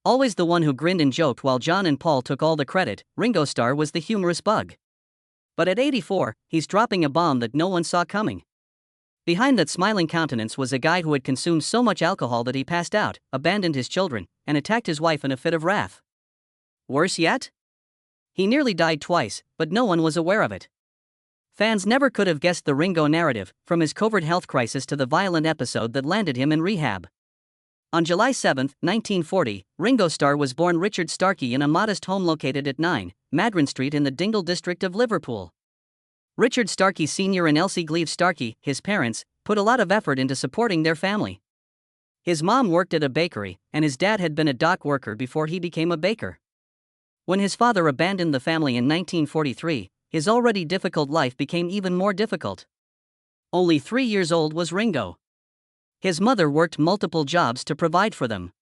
Always the one who grinned and joked while John and Paul took all the credit, Ringo Starr was the humorous bug. But at 84, he's dropping a bomb that no one saw coming. Behind that smiling countenance was a guy who had consumed so much alcohol that he passed out, abandoned his children, and attacked his wife in a fit of wrath. Worse yet? He nearly died twice, but no one was aware of it. Fans never could have guessed the Ringo narrative, from his covert health crisis to the violent episode that landed him in rehab. On July 7, 1940, Ringo Starr was born Richard Starkey in a modest home located at 9 Madron Street in the Dingle district of Liverpool. Richard Starkey Sr. and Elsie Gleave Starkey, his parents, put a lot of effort into supporting their family. His mom worked at a bakery, and his dad had been a dock worker before he became a baker. When his father abandoned the family in 1943, his already difficult life became even more difficult. Only 3 years old was Ringo. His mother worked multiple jobs to provide for them.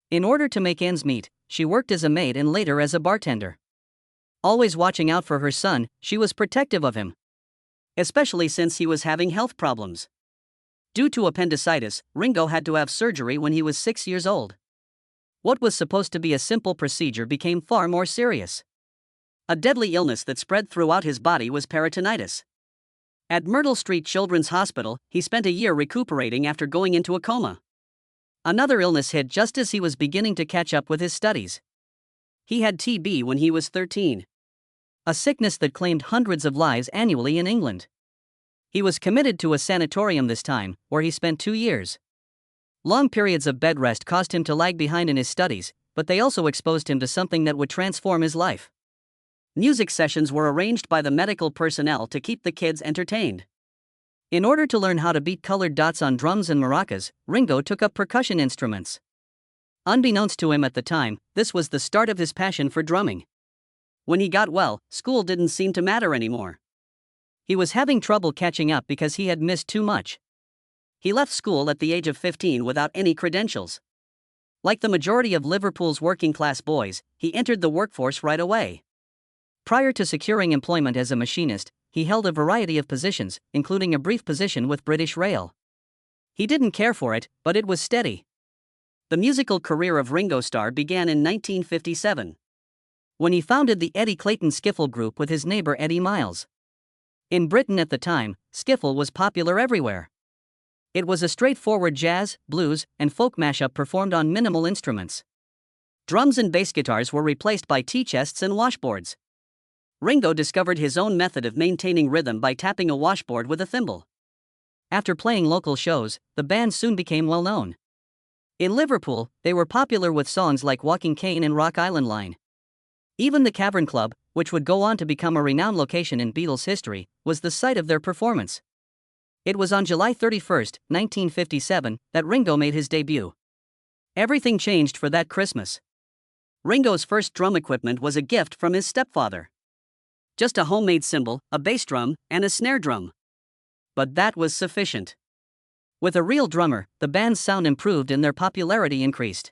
In order to make ends meet, she worked as a maid and later as a bartender. Always watching out for her son, she was protective of him. Especially since he was having health problems. Due to appendicitis, Ringo had to have surgery when he was 6 years old. What was supposed to be a simple procedure became far more serious. A deadly illness that spread throughout his body was peritonitis. At Myrtle Street Children's Hospital, he spent a year recuperating after going into a coma. Another illness hit just as he was beginning to catch up with his studies. He had TB when he was 13. A sickness that claimed hundreds of lives annually in England. He was committed to a sanatorium this time, where he spent 2 years. Long periods of bed rest caused him to lag behind in his studies, but they also exposed him to something that would transform his life. Music sessions were arranged by the medical personnel to keep the kids entertained. In order to learn how to beat colored dots on drums and maracas, Ringo took up percussion instruments. Unbeknownst to him at the time, this was the start of his passion for drumming. When he got well, school didn't seem to matter anymore. He was having trouble catching up because he had missed too much. He left school at the age of 15 without any credentials. Like the majority of Liverpool's working-class boys, he entered the workforce right away. Prior to securing employment as a machinist, he held a variety of positions, including a brief position with British Rail. He didn't care for it, but it was steady. The musical career of Ringo Starr began in 1957. When he founded the Eddie Clayton Skiffle Group with his neighbor Eddie Miles. In Britain at the time, skiffle was popular everywhere. It was a straightforward jazz, blues, and folk mashup performed on minimal instruments. Drums and bass guitars were replaced by tea chests and washboards. Ringo discovered his own method of maintaining rhythm by tapping a washboard with a thimble. After playing local shows, the band soon became well known. In Liverpool, they were popular with songs like Walking Cane and Rock Island Line. Even the Cavern Club, which would go on to become a renowned location in Beatles history, was the site of their performance. It was on July 31, 1957, that Ringo made his debut. Everything changed for that Christmas. Ringo's first drum equipment was a gift from his stepfather. Just a homemade cymbal, a bass drum, and a snare drum. But that was sufficient. With a real drummer, the band's sound improved and their popularity increased.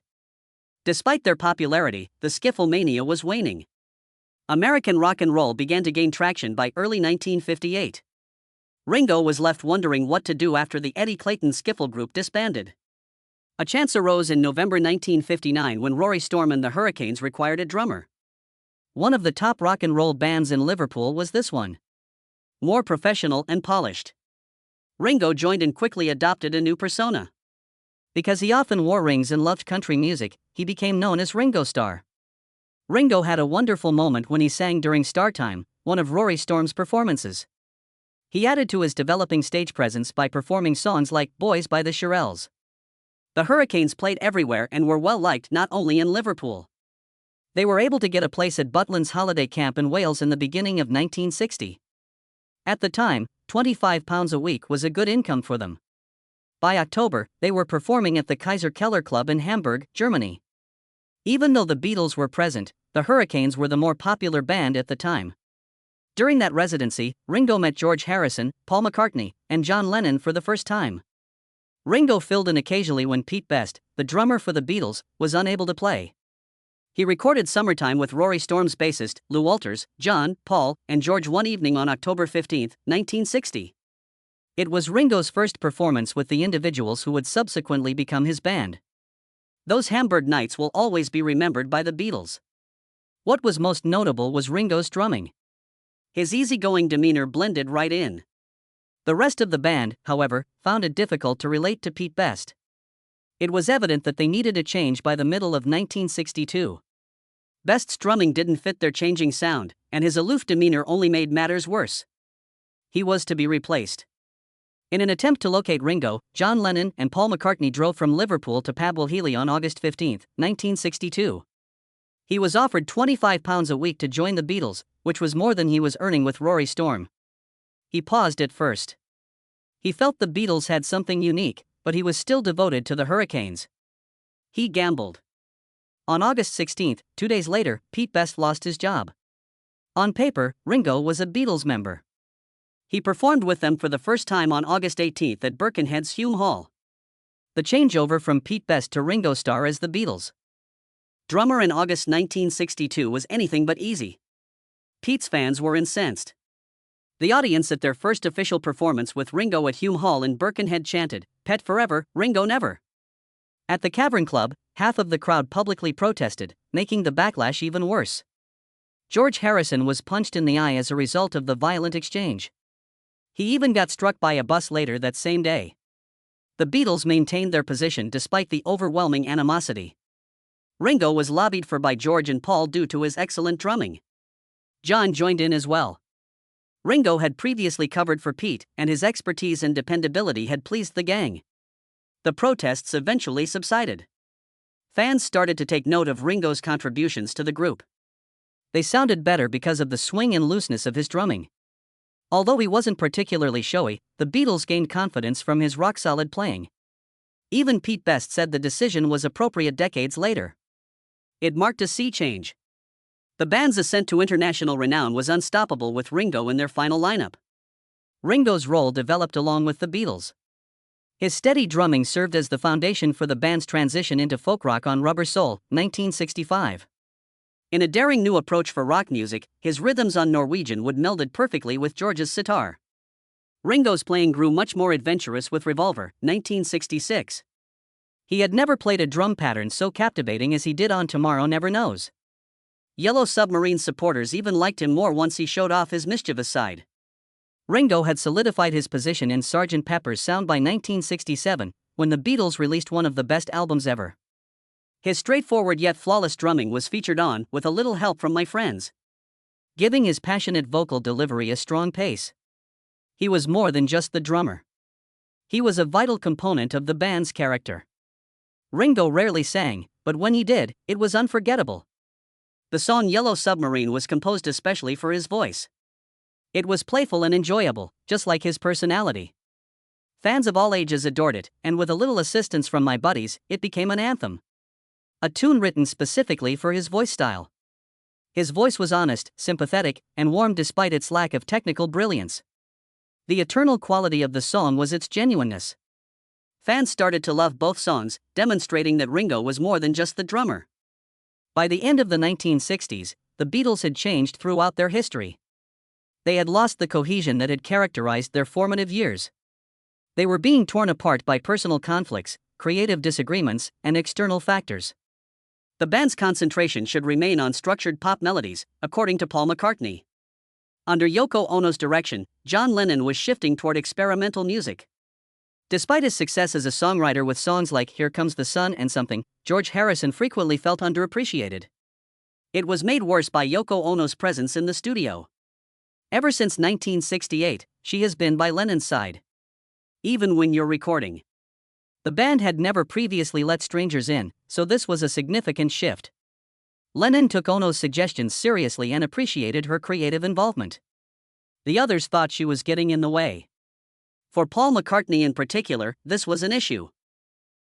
Despite their popularity, the skiffle mania was waning. American rock and roll began to gain traction by early 1958. Ringo was left wondering what to do after the Eddie Clayton Skiffle Group disbanded. A chance arose in November 1959 when Rory Storm and the Hurricanes required a drummer. One of the top rock and roll bands in Liverpool was this one. More professional and polished. Ringo joined and quickly adopted a new persona. Because he often wore rings and loved country music, he became known as Ringo Starr. Ringo had a wonderful moment when he sang during Star Time, one of Rory Storm's performances. He added to his developing stage presence by performing songs like Boys by the Shirelles. The Hurricanes played everywhere and were well liked not only in Liverpool. They were able to get a place at Butlin's holiday camp in Wales in the beginning of 1960. At the time, £25 a week was a good income for them. By October, they were performing at the Kaiser Keller Club in Hamburg, Germany. Even though the Beatles were present, the Hurricanes were the more popular band at the time. During that residency, Ringo met George Harrison, Paul McCartney, and John Lennon for the first time. Ringo filled in occasionally when Pete Best, the drummer for the Beatles, was unable to play. He recorded Summertime with Rory Storm's bassist, Lou Walters, John, Paul, and George one evening on October 15, 1960. It was Ringo's first performance with the individuals who would subsequently become his band. Those Hamburg nights will always be remembered by the Beatles. What was most notable was Ringo's drumming. His easygoing demeanor blended right in. The rest of the band, however, found it difficult to relate to Pete Best. It was evident that they needed a change by the middle of 1962. Best's drumming didn't fit their changing sound, and his aloof demeanor only made matters worse. He was to be replaced. In an attempt to locate Ringo, John Lennon and Paul McCartney drove from Liverpool to Pabwell Healy on August 15, 1962. He was offered £25 a week to join the Beatles, which was more than he was earning with Rory Storm. He paused at first. He felt the Beatles had something unique, but he was still devoted to the Hurricanes. He gambled. On August 16, 2 days later, Pete Best lost his job. On paper, Ringo was a Beatles member. He performed with them for the first time on August 18 at Birkenhead's Hume Hall. The changeover from Pete Best to Ringo Starr as the Beatles' drummer in August 1962 was anything but easy. Pete's fans were incensed. The audience at their first official performance with Ringo at Hume Hall in Birkenhead chanted, "Pet forever, Ringo never." At the Cavern Club, half of the crowd publicly protested, making the backlash even worse. George Harrison was punched in the eye as a result of the violent exchange. He even got struck by a bus later that same day. The Beatles maintained their position despite the overwhelming animosity. Ringo was lobbied for by George and Paul due to his excellent drumming. John joined in as well. Ringo had previously covered for Pete, and his expertise and dependability had pleased the gang. The protests eventually subsided. Fans started to take note of Ringo's contributions to the group. They sounded better because of the swing and looseness of his drumming. Although he wasn't particularly showy, the Beatles gained confidence from his rock-solid playing. Even Pete Best said the decision was appropriate decades later. It marked a sea change. The band's ascent to international renown was unstoppable with Ringo in their final lineup. Ringo's role developed along with the Beatles. His steady drumming served as the foundation for the band's transition into folk rock on Rubber Soul, 1965. In a daring new approach for rock music, his rhythms on Norwegian would melded perfectly with George's sitar. Ringo's playing grew much more adventurous with Revolver, 1966. He had never played a drum pattern so captivating as he did on Tomorrow Never Knows. Yellow Submarine supporters even liked him more once he showed off his mischievous side. Ringo had solidified his position in Sgt. Pepper's sound by 1967, when the Beatles released one of the best albums ever. His straightforward yet flawless drumming was featured on With a Little Help from My Friends, giving his passionate vocal delivery a strong pace. He was more than just the drummer. He was a vital component of the band's character. Ringo rarely sang, but when he did, it was unforgettable. The song Yellow Submarine was composed especially for his voice. It was playful and enjoyable, just like his personality. Fans of all ages adored it, and with a little assistance from my buddies, it became an anthem. A tune written specifically for his voice style. His voice was honest, sympathetic, and warm despite its lack of technical brilliance. The eternal quality of the song was its genuineness. Fans started to love both songs, demonstrating that Ringo was more than just the drummer. By the end of the 1960s, the Beatles had changed throughout their history. They had lost the cohesion that had characterized their formative years. They were being torn apart by personal conflicts, creative disagreements, and external factors. The band's concentration should remain on structured pop melodies, according to Paul McCartney. Under Yoko Ono's direction, John Lennon was shifting toward experimental music. Despite his success as a songwriter with songs like Here Comes the Sun and Something, George Harrison frequently felt underappreciated. It was made worse by Yoko Ono's presence in the studio. Ever since 1968, she has been by Lennon's side. Even when you're recording. The band had never previously let strangers in, so this was a significant shift. Lennon took Ono's suggestions seriously and appreciated her creative involvement. The others thought she was getting in the way. For Paul McCartney in particular, this was an issue.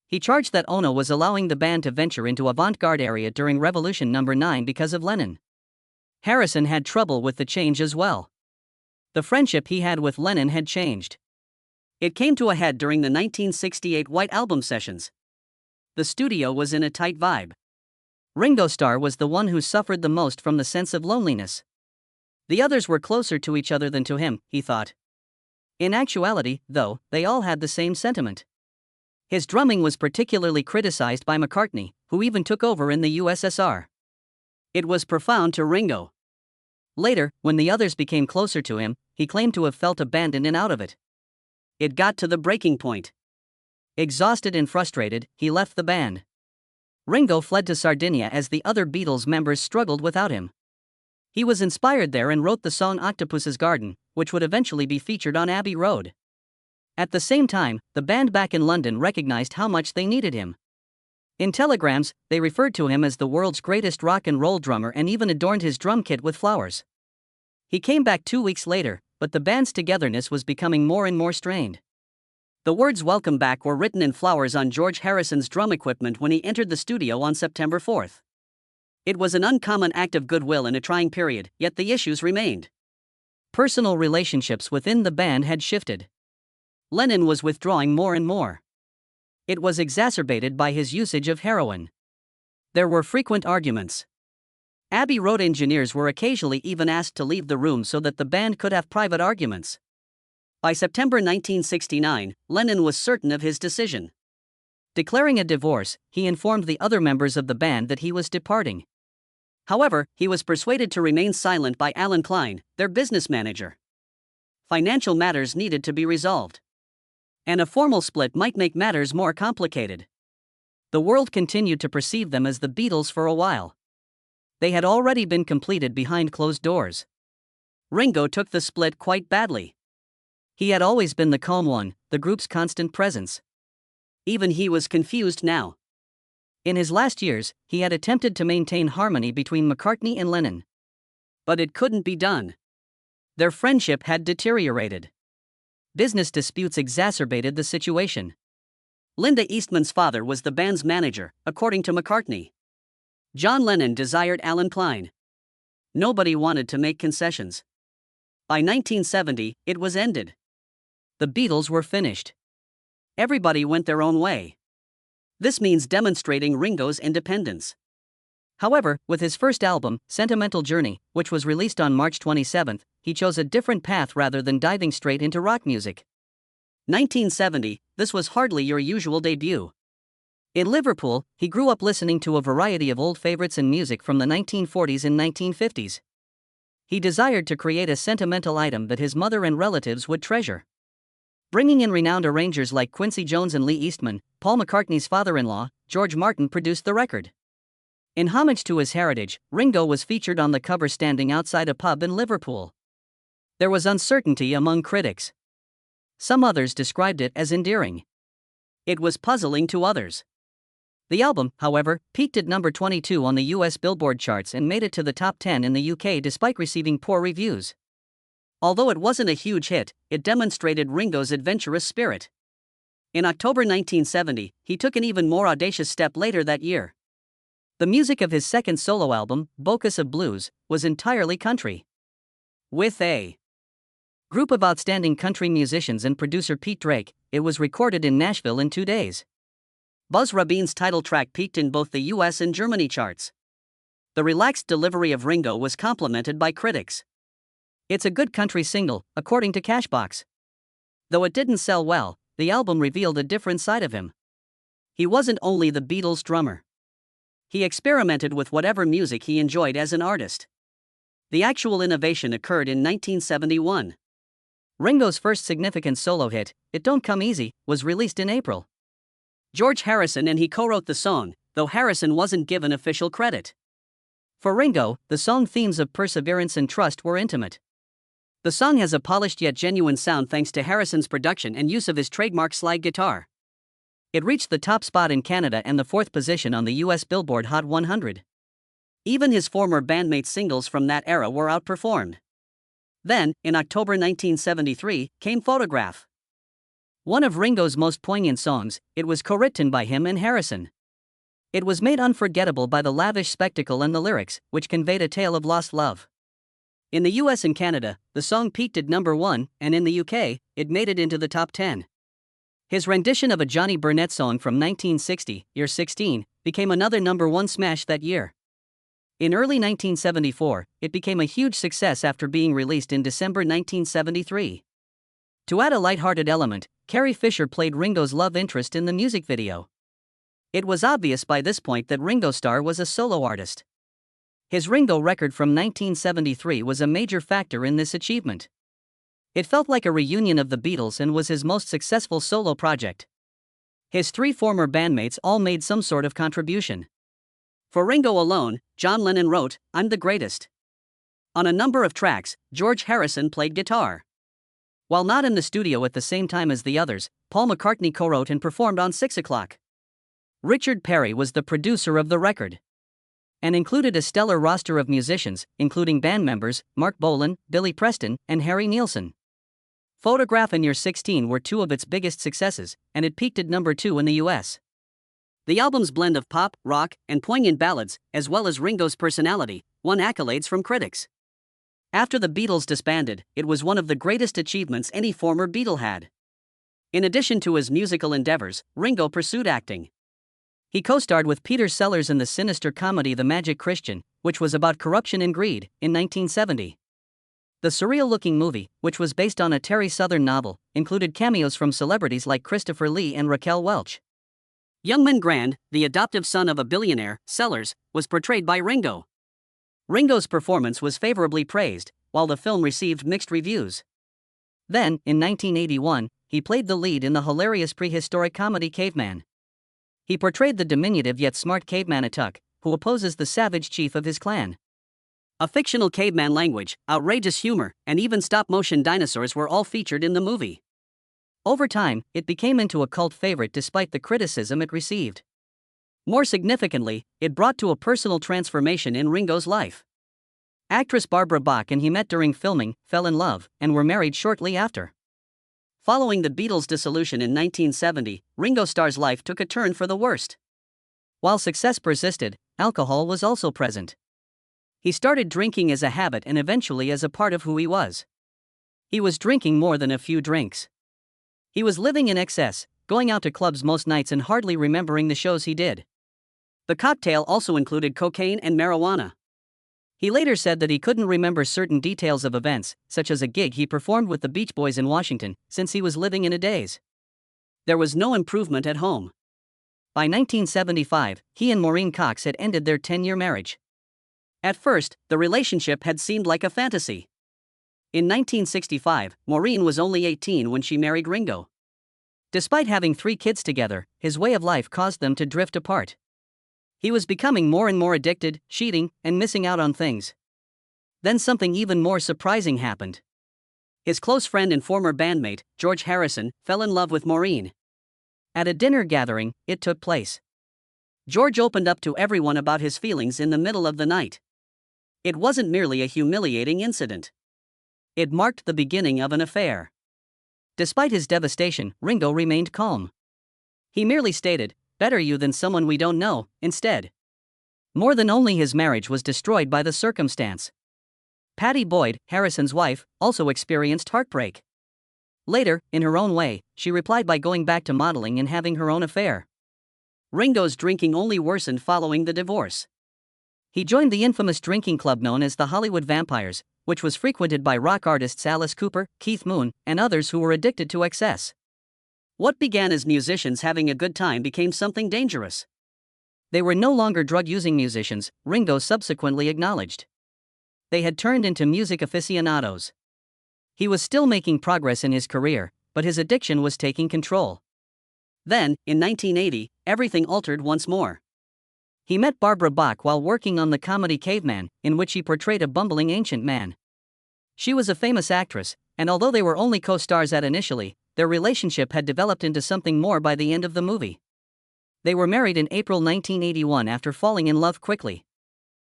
He charged that Ono was allowing the band to venture into avant-garde area during Revolution No. 9 because of Lennon. Harrison had trouble with the change as well. The friendship he had with Lennon had changed. It came to a head during the 1968 White Album sessions. The studio was in a tight vibe. Ringo Starr was the one who suffered the most from the sense of loneliness. The others were closer to each other than to him, he thought. In actuality, though, they all had the same sentiment. His drumming was particularly criticized by McCartney, who even took over in the USSR. It was profound to Ringo. Later, when the others became closer to him, he claimed to have felt abandoned and out of it. It got to the breaking point. Exhausted and frustrated, he left the band. Ringo fled to Sardinia as the other Beatles members struggled without him. He was inspired there and wrote the song Octopus's Garden, which would eventually be featured on Abbey Road. At the same time, the band back in London recognized how much they needed him. In telegrams, they referred to him as the world's greatest rock and roll drummer and even adorned his drum kit with flowers. He came back 2 weeks later, but the band's togetherness was becoming more and more strained. The words "Welcome Back" were written in flowers on George Harrison's drum equipment when he entered the studio on September 4. It was an uncommon act of goodwill in a trying period, yet the issues remained. Personal relationships within the band had shifted. Lennon was withdrawing more and more. It was exacerbated by his usage of heroin. There were frequent arguments. Abbey Road engineers were occasionally even asked to leave the room so that the band could have private arguments. By September 1969, Lennon was certain of his decision. Declaring a divorce, he informed the other members of the band that he was departing. However, he was persuaded to remain silent by Alan Klein, their business manager. Financial matters needed to be resolved. And a formal split might make matters more complicated. The world continued to perceive them as the Beatles for a while. They had already been completed behind closed doors. Ringo took the split quite badly. He had always been the calm one, the group's constant presence. Even he was confused now. In his last years, he had attempted to maintain harmony between McCartney and Lennon. But it couldn't be done. Their friendship had deteriorated. Business disputes exacerbated the situation. Linda Eastman's father was the band's manager, according to McCartney. John Lennon desired Alan Klein. Nobody wanted to make concessions. By 1970, it was ended. The Beatles were finished. Everybody went their own way. This means demonstrating Ringo's independence. However, with his first album, Sentimental Journey, which was released on March 27, he chose a different path rather than diving straight into rock music. 1970, this was hardly your usual debut. In Liverpool, he grew up listening to a variety of old favorites and music from the 1940s and 1950s. He desired to create a sentimental item that his mother and relatives would treasure. Bringing in renowned arrangers like Quincy Jones and Lee Eastman, Paul McCartney's father-in-law, George Martin produced the record. In homage to his heritage, Ringo was featured on the cover standing outside a pub in Liverpool. There was uncertainty among critics. Some others described it as endearing. It was puzzling to others. The album, however, peaked at number 22 on the US Billboard charts and made it to the top 10 in the UK despite receiving poor reviews. Although it wasn't a huge hit, it demonstrated Ringo's adventurous spirit. In October 1970, he took an even more audacious step later that year. The music of his second solo album, Bocus of Blues, was entirely country. With a group of outstanding country musicians and producer Pete Drake, it was recorded in Nashville in 2 days. Buzz Rabin's title track peaked in both the US and Germany charts. The relaxed delivery of Ringo was complimented by critics. It's a good country single, according to Cashbox. Though it didn't sell well, the album revealed a different side of him. He wasn't only the Beatles' drummer. He experimented with whatever music he enjoyed as an artist. The actual innovation occurred in 1971. Ringo's first significant solo hit, It Don't Come Easy, was released in April. George Harrison and he co-wrote the song, though Harrison wasn't given official credit. For Ringo, the song themes of perseverance and trust were intimate. The song has a polished yet genuine sound thanks to Harrison's production and use of his trademark slide guitar. It reached the top spot in Canada and the 4th position on the US Billboard Hot 100. Even his former bandmates' singles from that era were outperformed. Then, in October 1973, came Photograph. One of Ringo's most poignant songs, it was co-written by him and Harrison. It was made unforgettable by the lavish spectacle and the lyrics, which conveyed a tale of lost love. In the US and Canada, the song peaked at number 1, and in the UK, it made it into the top 10. His rendition of a Johnny Burnett song from 1960, Year 16, became another number 1 smash that year. In early 1974, it became a huge success after being released in December 1973. To add a lighthearted element, Carrie Fisher played Ringo's love interest in the music video. It was obvious by this point that Ringo Starr was a solo artist. His Ringo record from 1973 was a major factor in this achievement. It felt like a reunion of the Beatles and was his most successful solo project. His three former bandmates all made some sort of contribution. For Ringo alone, John Lennon wrote, "I'm the greatest." On a number of tracks, George Harrison played guitar. While not in the studio at the same time as the others, Paul McCartney co-wrote and performed on 6 o'clock. Richard Perry was the producer of the record and included a stellar roster of musicians, including band members Mark Bolan, Billy Preston, and Harry Nilsson. Photograph and You're 16 were two of its biggest successes, and it peaked at number 2 in the US. The album's blend of pop, rock, and poignant ballads, as well as Ringo's personality, won accolades from critics. After the Beatles disbanded, it was one of the greatest achievements any former Beatle had. In addition to his musical endeavors, Ringo pursued acting. He co-starred with Peter Sellers in the sinister comedy The Magic Christian, which was about corruption and greed, in 1970. The surreal-looking movie, which was based on a Terry Southern novel, included cameos from celebrities like Christopher Lee and Raquel Welch. Youngman Grand, the adoptive son of a billionaire, Sellers, was portrayed by Ringo. Ringo's performance was favorably praised, while the film received mixed reviews. Then, in 1981, he played the lead in the hilarious prehistoric comedy Caveman. He portrayed the diminutive yet smart caveman Atuk, who opposes the savage chief of his clan. A fictional caveman language, outrageous humor, and even stop-motion dinosaurs were all featured in the movie. Over time, it became into a cult favorite despite the criticism it received. More significantly, it brought to a personal transformation in Ringo's life. Actress Barbara Bach and he met during filming, fell in love, and were married shortly after. Following the Beatles' dissolution in 1970, Ringo Starr's life took a turn for the worst. While success persisted, alcohol was also present. He started drinking as a habit and eventually as a part of who he was. He was drinking more than a few drinks. He was living in excess, going out to clubs most nights and hardly remembering the shows he did. The cocktail also included cocaine and marijuana. He later said that he couldn't remember certain details of events, such as a gig he performed with the Beach Boys in Washington, since he was living in a daze. There was no improvement at home. By 1975, he and Maureen Cox had ended their 10-year marriage. At first, the relationship had seemed like a fantasy. In 1965, Maureen was only 18 when she married Ringo. Despite having 3 kids together, his way of life caused them to drift apart. He was becoming more and more addicted, cheating, and missing out on things. Then something even more surprising happened. His close friend and former bandmate, George Harrison, fell in love with Maureen. At a dinner gathering, it took place. George opened up to everyone about his feelings in the middle of the night. It wasn't merely a humiliating incident. It marked the beginning of an affair. Despite his devastation, Ringo remained calm. He merely stated, "Better you than someone we don't know," instead. More than only his marriage was destroyed by the circumstance. Pattie Boyd, Harrison's wife, also experienced heartbreak. Later, in her own way, she replied by going back to modeling and having her own affair. Ringo's drinking only worsened following the divorce. He joined the infamous drinking club known as the Hollywood Vampires, which was frequented by rock artists Alice Cooper, Keith Moon, and others who were addicted to excess. What began as musicians having a good time became something dangerous. They were no longer drug-using musicians, Ringo subsequently acknowledged. They had turned into music aficionados. He was still making progress in his career, but his addiction was taking control. Then, in 1980, everything altered once more. He met Barbara Bach while working on the comedy Caveman, in which he portrayed a bumbling ancient man. She was a famous actress, and although they were only co-stars initially, their relationship had developed into something more by the end of the movie. They were married in April 1981 after falling in love quickly.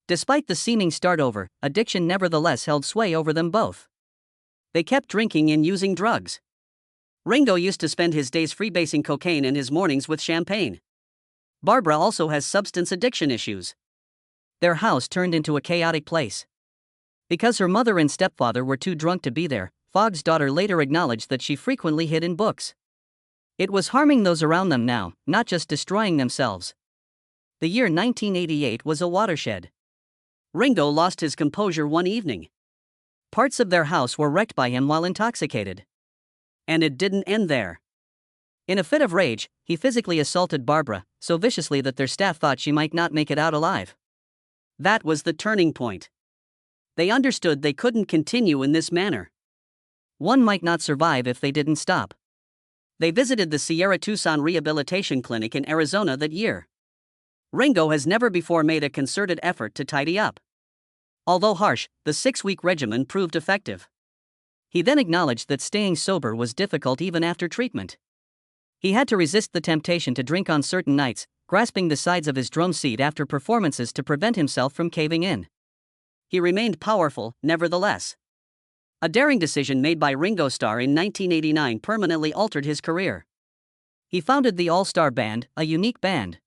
Despite the seeming start over, addiction nevertheless held sway over them both. They kept drinking and using drugs. Ringo used to spend his days freebasing cocaine and his mornings with champagne. Barbara also has substance addiction issues. Their house turned into a chaotic place. Because her mother and stepfather were too drunk to be there, Fogg's daughter later acknowledged that she frequently hid in books. It was harming those around them now, not just destroying themselves. The year 1988 was a watershed. Ringo lost his composure one evening. Parts of their house were wrecked by him while intoxicated. And it didn't end there. In a fit of rage, he physically assaulted Barbara, so viciously that their staff thought she might not make it out alive. That was the turning point. They understood they couldn't continue in this manner. One might not survive if they didn't stop. They visited the Sierra Tucson Rehabilitation Clinic in Arizona that year. Ringo has never before made a concerted effort to tidy up. Although harsh, the 6-week regimen proved effective. He then acknowledged that staying sober was difficult even after treatment. He had to resist the temptation to drink on certain nights, grasping the sides of his drum seat after performances to prevent himself from caving in. He remained powerful, nevertheless. A daring decision made by Ringo Starr in 1989 permanently altered his career. He founded the All-Star Band, a unique band.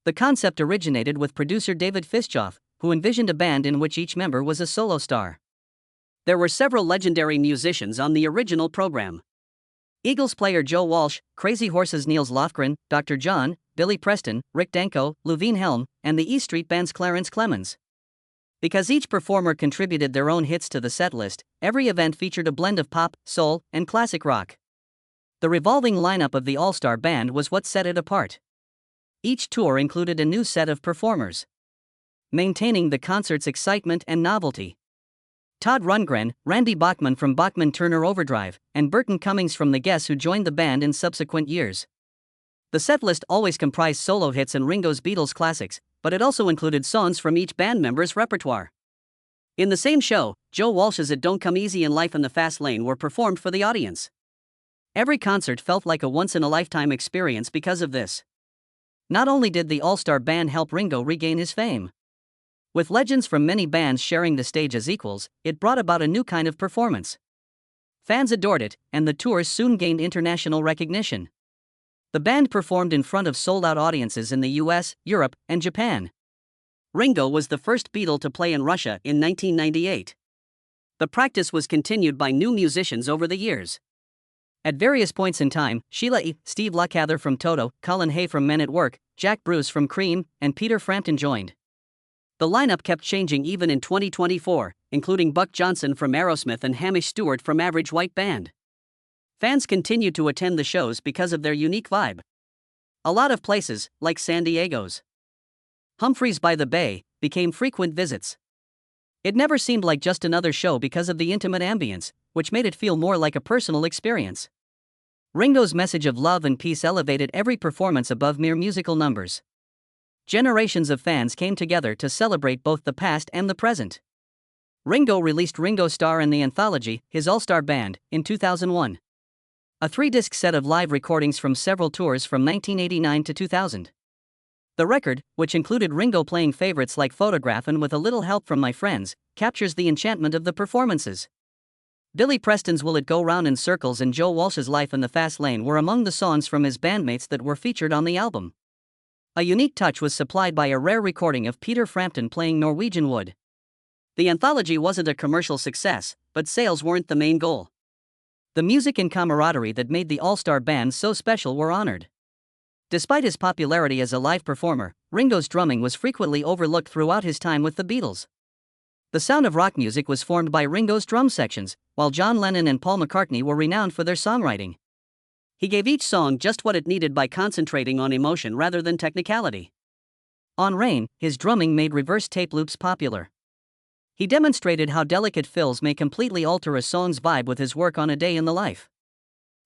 The concept originated with producer David Fischoff, who envisioned a band in which each member was a solo star. There were several legendary musicians on the original program. Eagles player Joe Walsh, Crazy Horse's Niels Lofgren, Dr. John, Billy Preston, Rick Danko, Luveen Helm, and the E Street Band's Clarence Clemens. Because each performer contributed their own hits to the setlist, every event featured a blend of pop, soul, and classic rock. The revolving lineup of the All-Star Band was what set it apart. Each tour included a new set of performers, maintaining the concert's excitement and novelty. Todd Rundgren, Randy Bachman from Bachman Turner Overdrive, and Burton Cummings from The Guess who joined the band in subsequent years. The setlist always comprised solo hits and Ringo's Beatles classics, but it also included songs from each band member's repertoire. In the same show, Joe Walsh's It Don't Come Easy and Life in the Fast Lane were performed for the audience. Every concert felt like a once-in-a-lifetime experience because of this. Not only did the All-Star Band help Ringo regain his fame, with legends from many bands sharing the stage as equals, it brought about a new kind of performance. Fans adored it, and the tours soon gained international recognition. The band performed in front of sold-out audiences in the US, Europe, and Japan. Ringo was the first Beatle to play in Russia in 1998. The practice was continued by new musicians over the years. At various points in time, Sheila E., Steve Lukather from Toto, Colin Hay from Men at Work, Jack Bruce from Cream, and Peter Frampton joined. The lineup kept changing even in 2024, including Buck Johnson from Aerosmith and Hamish Stewart from Average White Band. Fans continued to attend the shows because of their unique vibe. A lot of places, like San Diego's Humphreys by the Bay, became frequent visits. It never seemed like just another show because of the intimate ambience, which made it feel more like a personal experience. Ringo's message of love and peace elevated every performance above mere musical numbers. Generations of fans came together to celebrate both the past and the present. Ringo released Ringo Starr and the Anthology, his all-star band, in 2001. A 3-disc set of live recordings from several tours from 1989 to 2000. The record, which included Ringo playing favorites like Photograph and With a Little Help from My Friends, captures the enchantment of the performances. Billy Preston's Will It Go Round in Circles and Joe Walsh's Life in the Fast Lane were among the songs from his bandmates that were featured on the album. A unique touch was supplied by a rare recording of Peter Frampton playing Norwegian Wood. The anthology wasn't a commercial success, but sales weren't the main goal. The music and camaraderie that made the All-Star Band so special were honored. Despite his popularity as a live performer, Ringo's drumming was frequently overlooked throughout his time with the Beatles. The sound of rock music was formed by Ringo's drum sections, while John Lennon and Paul McCartney were renowned for their songwriting. He gave each song just what it needed by concentrating on emotion rather than technicality. On Rain, his drumming made reverse tape loops popular. He demonstrated how delicate fills may completely alter a song's vibe with his work on A Day in the Life.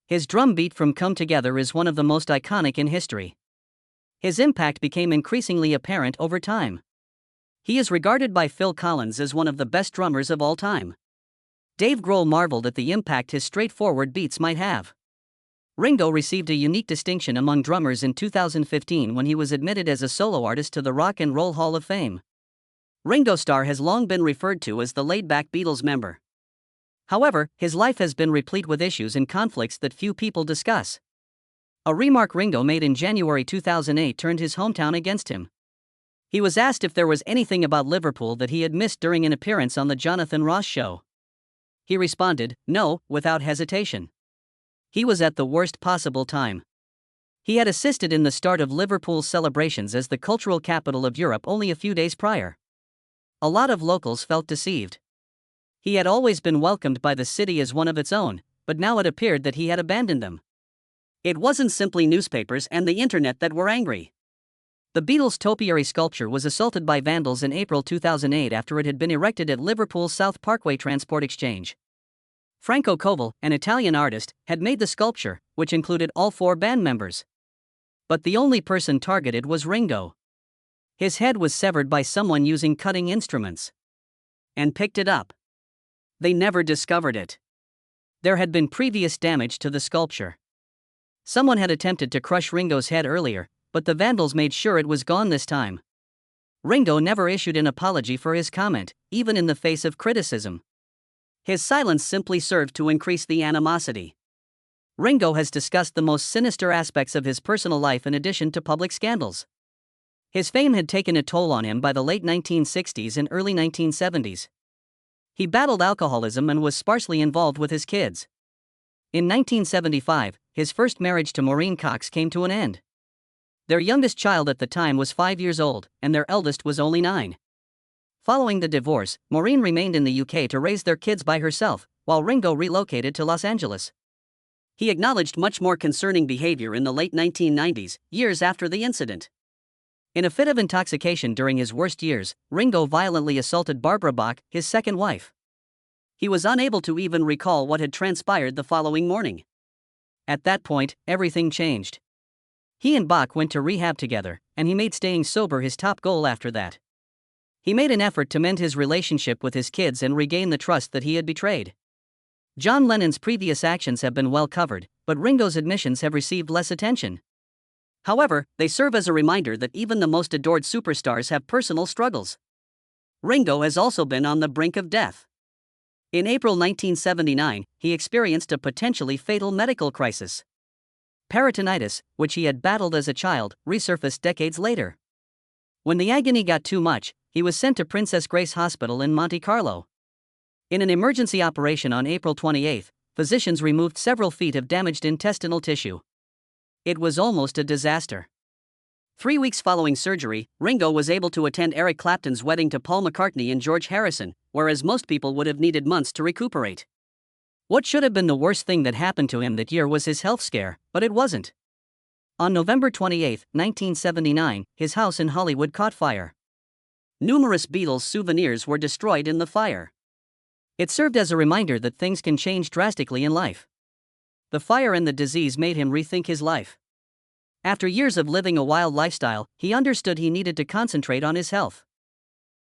His drum beat from Come Together is one of the most iconic in history. His impact became increasingly apparent over time. He is regarded by Phil Collins as one of the best drummers of all time. Dave Grohl marveled at the impact his straightforward beats might have. Ringo received a unique distinction among drummers in 2015 when he was admitted as a solo artist to the Rock and Roll Hall of Fame. Ringo Starr has long been referred to as the laid-back Beatles member. However, his life has been replete with issues and conflicts that few people discuss. A remark Ringo made in January 2008 turned his hometown against him. He was asked if there was anything about Liverpool that he had missed during an appearance on the Jonathan Ross Show. He responded, "No," without hesitation. He was at the worst possible time. He had assisted in the start of Liverpool's celebrations as the cultural capital of Europe only a few days prior. A lot of locals felt deceived. He had always been welcomed by the city as one of its own, but now it appeared that he had abandoned them. It wasn't simply newspapers and the internet that were angry. The Beatles' topiary sculpture was assaulted by vandals in April 2008 after it had been erected at Liverpool's South Parkway Transport Exchange. Franco Coval, an Italian artist, had made the sculpture, which included all 4 band members. But the only person targeted was Ringo. His head was severed by someone using cutting instruments. And picked it up. They never discovered it. There had been previous damage to the sculpture. Someone had attempted to crush Ringo's head earlier, but the vandals made sure it was gone this time. Ringo never issued an apology for his comment, even in the face of criticism. His silence simply served to increase the animosity. Ringo has discussed the most sinister aspects of his personal life in addition to public scandals. His fame had taken a toll on him by the late 1960s and early 1970s. He battled alcoholism and was sparsely involved with his kids. In 1975, his first marriage to Maureen Cox came to an end. Their youngest child at the time was 5 years old, and their eldest was only 9. Following the divorce, Maureen remained in the UK to raise their kids by herself, while Ringo relocated to Los Angeles. He acknowledged much more concerning behavior in the late 1990s, years after the incident. In a fit of intoxication during his worst years, Ringo violently assaulted Barbara Bach, his second wife. He was unable to even recall what had transpired the following morning. At that point, everything changed. He and Bach went to rehab together, and he made staying sober his top goal after that. He made an effort to mend his relationship with his kids and regain the trust that he had betrayed. John Lennon's previous actions have been well covered, but Ringo's admissions have received less attention. However, they serve as a reminder that even the most adored superstars have personal struggles. Ringo has also been on the brink of death. In April 1979, he experienced a potentially fatal medical crisis. Peritonitis, which he had battled as a child, resurfaced decades later. When the agony got too much, he was sent to Princess Grace Hospital in Monte Carlo. In an emergency operation on April 28, physicians removed several feet of damaged intestinal tissue. It was almost a disaster. 3 weeks following surgery, Ringo was able to attend Eric Clapton's wedding to Paul McCartney and George Harrison, whereas most people would have needed months to recuperate. What should have been the worst thing that happened to him that year was his health scare, but it wasn't. On November 28, 1979, his house in Hollywood caught fire. Numerous Beatles souvenirs were destroyed in the fire. It served as a reminder that things can change drastically in life. The fire and the disease made him rethink his life. After years of living a wild lifestyle, he understood he needed to concentrate on his health.